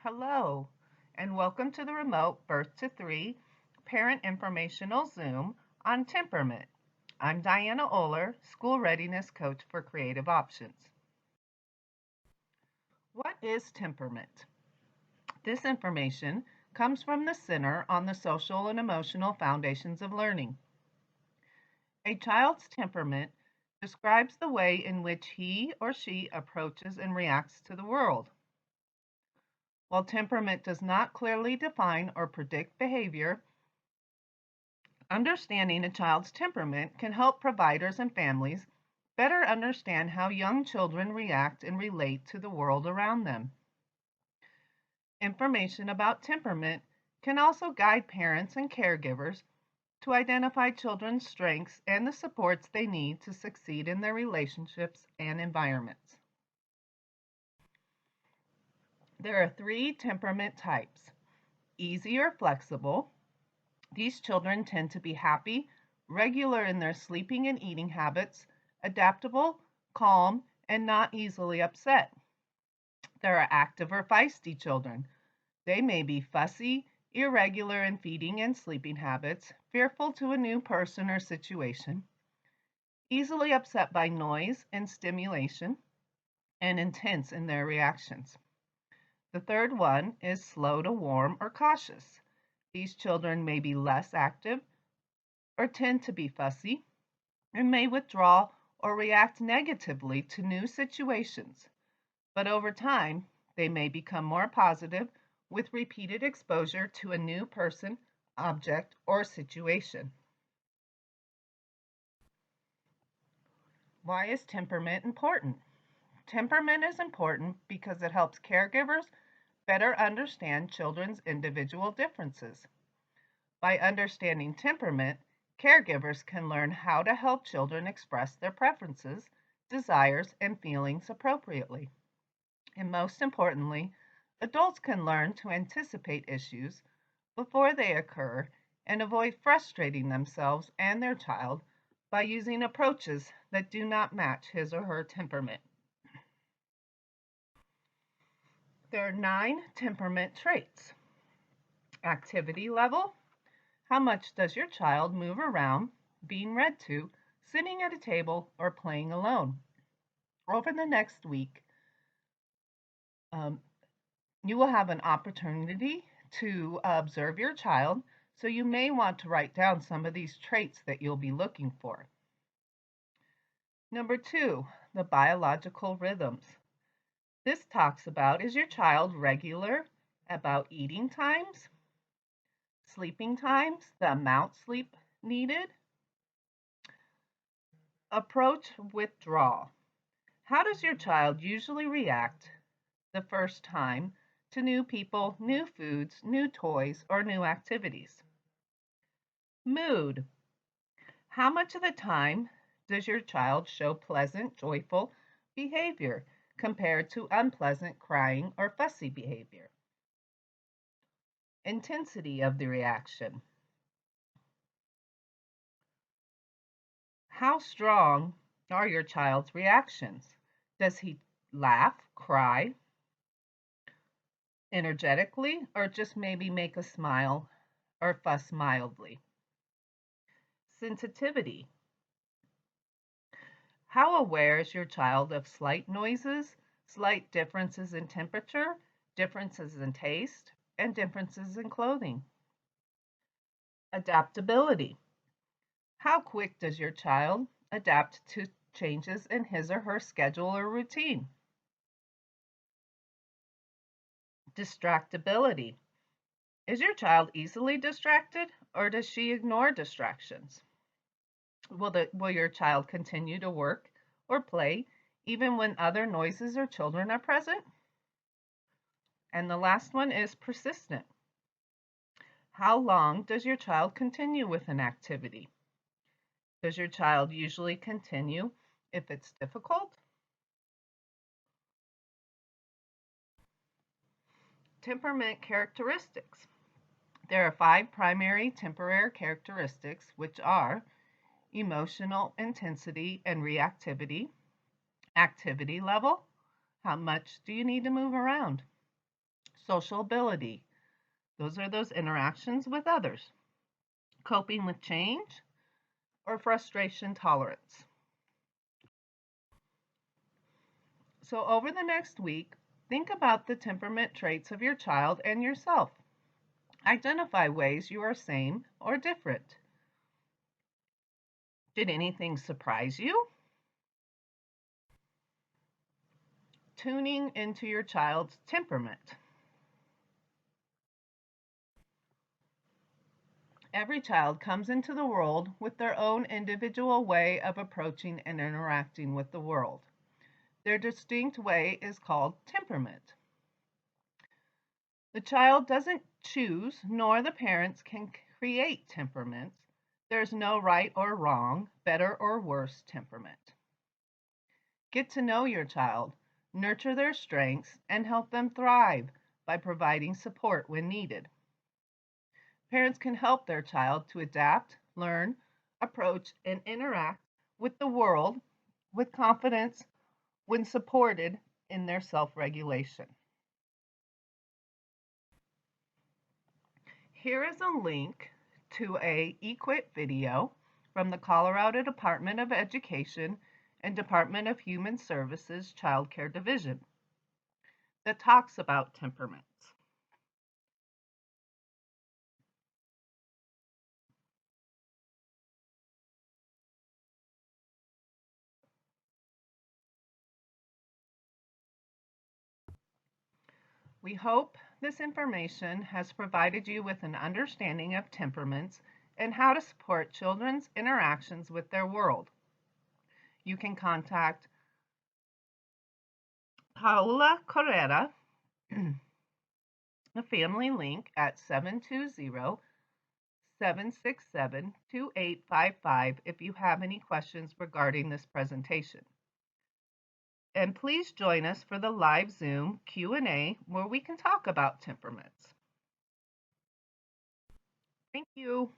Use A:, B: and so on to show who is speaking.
A: Hello, and welcome to the remote Birth to Three Parent Informational Zoom on temperament. I'm Diana Oler, School Readiness Coach for Creative Options. What is temperament? This information comes from the Center on the Social and Emotional Foundations of Learning. A child's temperament describes the way in which he or she approaches and reacts to the world. While temperament does not clearly define or predict behavior, understanding a child's temperament can help providers and families better understand how young children react and relate to the world around them. Information about temperament can also guide parents and caregivers to identify children's strengths and the supports they need to succeed in their relationships and environments. There are three temperament types: easy or flexible. These children tend to be happy, regular in their sleeping and eating habits, adaptable, calm, and not easily upset. There are active or feisty children. They may be fussy, irregular in feeding and sleeping habits, fearful to a new person or situation, easily upset by noise and stimulation, and intense in their reactions. The third one is slow to warm or cautious. These children may be less active or tend to be fussy and may withdraw or react negatively to new situations, but over time they may become more positive with repeated exposure to a new person, object, or situation. Why is temperament important? Temperament is important because it helps caregivers better understand children's individual differences. By understanding temperament, caregivers can learn how to help children express their preferences, desires, and feelings appropriately. And most importantly, adults can learn to anticipate issues before they occur and avoid frustrating themselves and their child by using approaches that do not match his or her temperament. There are 9 temperament traits. Activity level. How much does your child move around, being read to, sitting at a table, or playing alone? Over the next week, um, you will have an opportunity to observe your child, so you may want to write down some of these traits that you'll be looking for. Number 2, the biological rhythms. This talks about, is your child regular about eating times, sleeping times, the amount sleep needed? Approach withdrawal. How does your child usually react the first time to new people, new foods, new toys, or new activities? Mood. How much of the time does your child show pleasant, joyful behavior compared to unpleasant, crying, or fussy behavior? Intensity of the reaction. How strong are your child's reactions? Does he laugh, cry energetically, or just maybe make a smile or fuss mildly? Sensitivity. How aware is your child of slight noises, slight differences in temperature, differences in taste, and differences in clothing? Adaptability. How quick does your child adapt to changes in his or her schedule or routine? Distractibility. Is your child easily distracted, or does she ignore distractions? Will your child continue to work or play even when other noises or children are present? And the last one is persistent. How long does your child continue with an activity? Does your child usually continue if it's difficult? Temperament characteristics. There are 5 primary temperament characteristics, which are emotional intensity and reactivity, activity level, how much do you need to move around, Social ability. Those are those interactions with others. Coping with change or frustration tolerance. So over the next week, think about the temperament traits of your child and yourself. Identify ways you are same or different. Did anything surprise you? Tuning into your child's temperament. Every child comes into the world with their own individual way of approaching and interacting with the world. Their distinct way is called temperament. The child doesn't choose, nor the parents can create temperaments. There's no right or wrong, better or worse temperament. Get to know your child, nurture their strengths, and help them thrive by providing support when needed. Parents can help their child to adapt, learn, approach, and interact with the world with confidence when supported in their self-regulation. Here is a link to a eQuip video from the Colorado Department of Education and Department of Human Services Child Care Division that talks about temperaments. We hope this information has provided you with an understanding of temperaments and how to support children's interactions with their world. You can contact Paula Correra, the family link at 720-767-2855 if you have any questions regarding this presentation. And please join us for the live Zoom Q&A where we can talk about temperaments. Thank you.